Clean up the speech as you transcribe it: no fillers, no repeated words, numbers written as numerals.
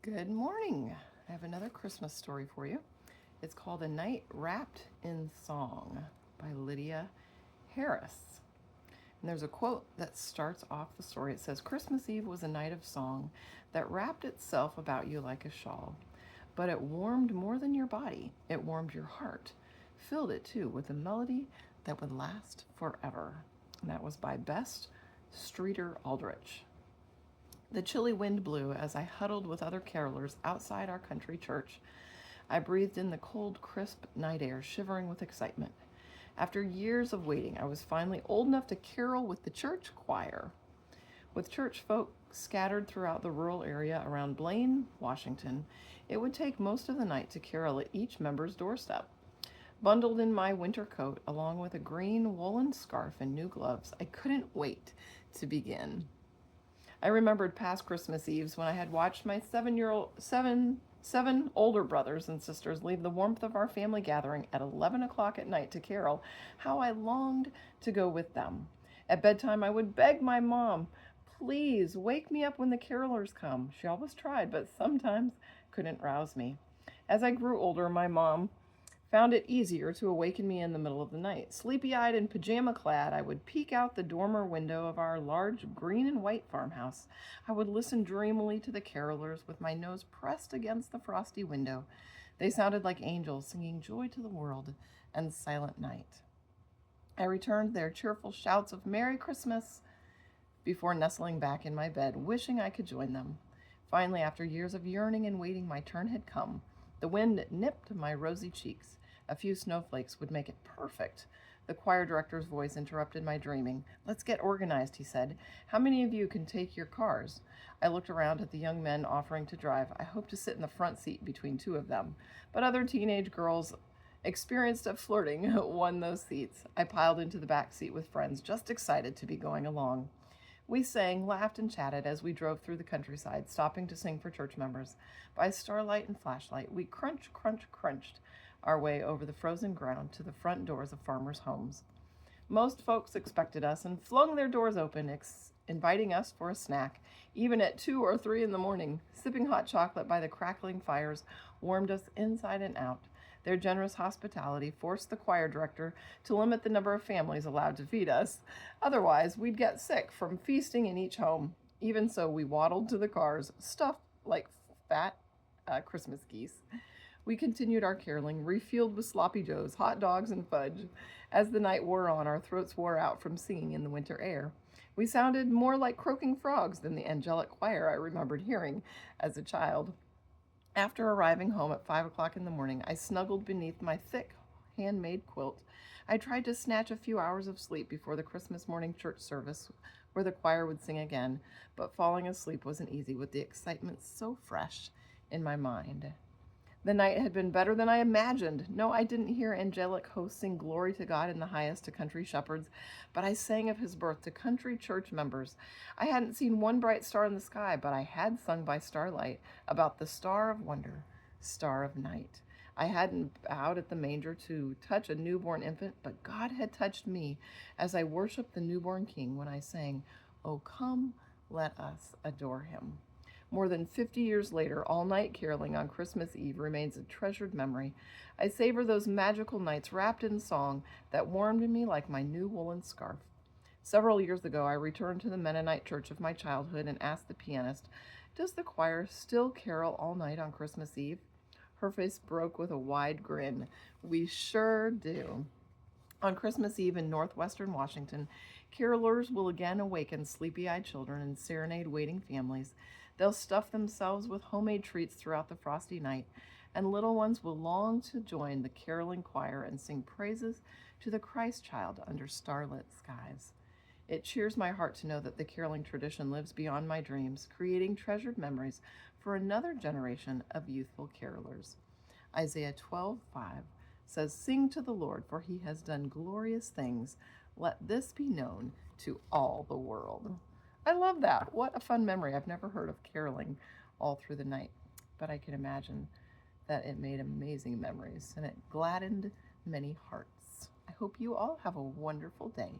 Good morning. I have another Christmas story for you. It's called A Night Wrapped in Song by Lydia Harris. And there's a quote that starts off the story. It says, Christmas Eve was a night of song that wrapped itself about you like a shawl. But it warmed more than your body. It warmed your heart, filled it too with a melody that would last forever. And that was by Bess Streeter Aldrich. The chilly wind blew as I huddled with other carolers outside our country church. I breathed in the cold, crisp night air, shivering with excitement. After years of waiting, I was finally old enough to carol with the church choir. With church folk scattered throughout the rural area around Blaine, Washington, it would take most of the night to carol at each member's doorstep. Bundled in my winter coat, along with a green woolen scarf and new gloves, I couldn't wait to begin. I remembered past Christmas Eves when I had watched my seven older brothers and sisters leave the warmth of our family gathering at 11 o'clock at night to carol. How I longed to go with them. At bedtime, I would beg my mom, please wake me up when the carolers come. She always tried, but sometimes couldn't rouse me. As I grew older, my mom found it easier to awaken me in the middle of the night. Sleepy-eyed and pajama-clad, I would peek out the dormer window of our large green and white farmhouse. I would listen dreamily to the carolers with my nose pressed against the frosty window. They sounded like angels singing joy to the world and silent night. I returned their cheerful shouts of Merry Christmas before nestling back in my bed, wishing I could join them. Finally, after years of yearning and waiting, my turn had come. The wind nipped my rosy cheeks. A few snowflakes would make it perfect. The choir director's voice interrupted my dreaming. Let's get organized, he said. How many of you can take your cars? I looked around at the young men offering to drive. I hoped to sit in the front seat between two of them. But other teenage girls experienced at flirting won those seats. I piled into the back seat with friends, just excited to be going along. We sang, laughed, and chatted as we drove through the countryside, stopping to sing for church members. By starlight and flashlight, we crunched our way over the frozen ground to the front doors of farmers' homes. Most folks expected us and flung their doors open, inviting us for a snack. Even at 2 or 3 in the morning, sipping hot chocolate by the crackling fires warmed us inside and out. Their generous hospitality forced the choir director to limit the number of families allowed to feed us. Otherwise, we'd get sick from feasting in each home. Even so, we waddled to the cars, stuffed like fat Christmas geese. We continued our caroling, refueled with sloppy joes, hot dogs, and fudge. As the night wore on, our throats wore out from singing in the winter air. We sounded more like croaking frogs than the angelic choir I remembered hearing as a child. After arriving home at 5 o'clock in the morning, I snuggled beneath my thick, handmade quilt. I tried to snatch a few hours of sleep before the Christmas morning church service, where the choir would sing again, but falling asleep wasn't easy with the excitement so fresh in my mind. The night had been better than I imagined. No, I didn't hear angelic hosts sing glory to God in the highest to country shepherds, but I sang of his birth to country church members. I hadn't seen one bright star in the sky, but I had sung by starlight about the star of wonder, star of night. I hadn't bowed at the manger to touch a newborn infant, but God had touched me as I worshiped the newborn King when I sang, "Oh, come, let us adore him." More than 50 years later, all-night caroling on Christmas Eve remains a treasured memory. I savor those magical nights wrapped in song that warmed me like my new woolen scarf. Several years ago, I returned to the Mennonite church of my childhood and asked the pianist, does the choir still carol all night on Christmas Eve? Her face broke with a wide grin. We sure do. On Christmas Eve in northwestern Washington, carolers will again awaken sleepy-eyed children and serenade waiting families. They'll stuff themselves with homemade treats throughout the frosty night, and little ones will long to join the caroling choir and sing praises to the Christ child under starlit skies. It cheers my heart to know that the caroling tradition lives beyond my dreams, creating treasured memories for another generation of youthful carolers. Isaiah 12:5 says, sing to the Lord, for he has done glorious things. Let this be known to all the world. I love that. What a fun memory. I've never heard of caroling all through the night, but I can imagine that it made amazing memories and it gladdened many hearts. I hope you all have a wonderful day.